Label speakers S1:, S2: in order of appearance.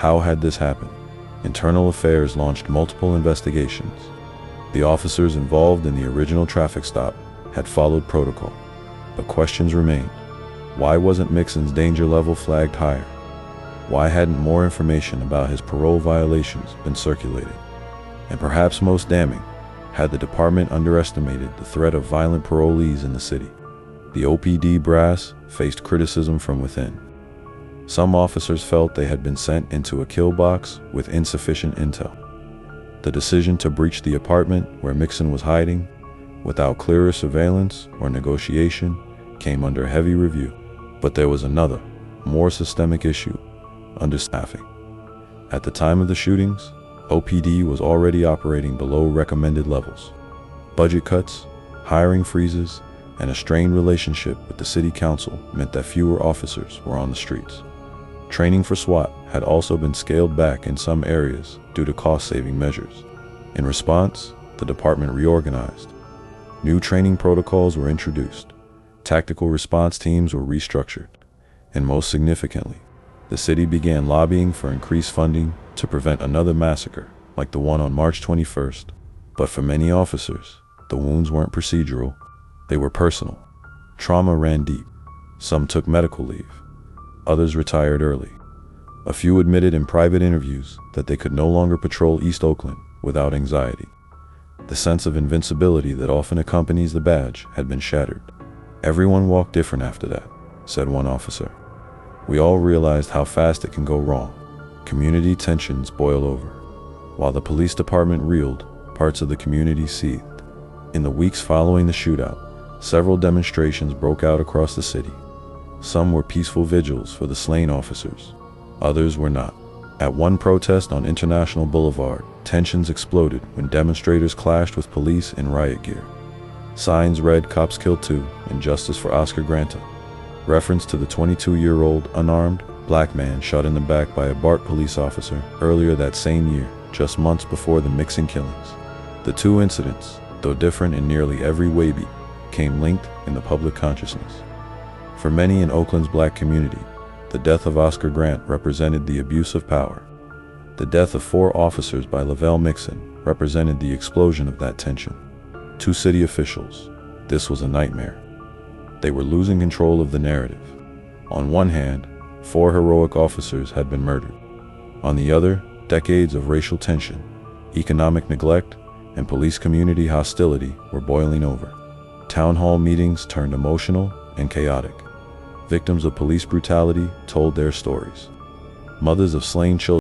S1: How had this happened? Internal Affairs launched multiple investigations. The officers involved in the original traffic stop had followed protocol, but questions remained. Why wasn't Mixon's danger level flagged higher? Why hadn't more information about his parole violations been circulated? And perhaps most damning, had the department underestimated the threat of violent parolees in the city? The OPD brass faced criticism from within. Some officers felt they had been sent into a kill box with insufficient intel. The decision to breach the apartment where Mixon was hiding, without clearer surveillance or negotiation, came under heavy review. But there was another, more systemic issue: understaffing. At the time of the shootings, OPD was already operating below recommended levels. Budget cuts, hiring freezes, and a strained relationship with the city council meant that fewer officers were on the streets. Training for SWAT had also been scaled back in some areas due to cost-saving measures. In response, the department reorganized. New training protocols were introduced. Tactical response teams were restructured. And most significantly, the city began lobbying for increased funding to prevent another massacre like the one on March 21st. But for many officers, the wounds weren't procedural, they were personal. Trauma ran deep. Some took medical leave. Others retired early. A few admitted in private interviews that they could no longer patrol East Oakland without anxiety. The sense of invincibility that often accompanies the badge had been shattered. "Everyone walked different after that," said one officer. "We all realized how fast it can go wrong. Community tensions boil over." While the police department reeled, parts of the community seethed. In the weeks following the shootout, several demonstrations broke out across the city. Some were peaceful vigils for the slain officers. Others were not. At one protest on International Boulevard, tensions exploded when demonstrators clashed with police in riot gear. Signs read "Cops Killed Too" and "Justice for Oscar Grant," reference to the 22-year-old unarmed black man shot in the back by a BART police officer earlier that same year, just months before the Mixon killings. The two incidents, though different in nearly every waybeat, came linked in the public consciousness. For many in Oakland's black community, the death of Oscar Grant represented the abuse of power. The death of 4 officers by Lovelle Mixon represented the explosion of that tension. To city officials, this was a nightmare. They were losing control of the narrative. On one hand, 4 heroic officers had been murdered. On the other, decades of racial tension, economic neglect, and police community hostility were boiling over. Town hall meetings turned emotional and chaotic. Victims of police brutality told their stories. Mothers of slain children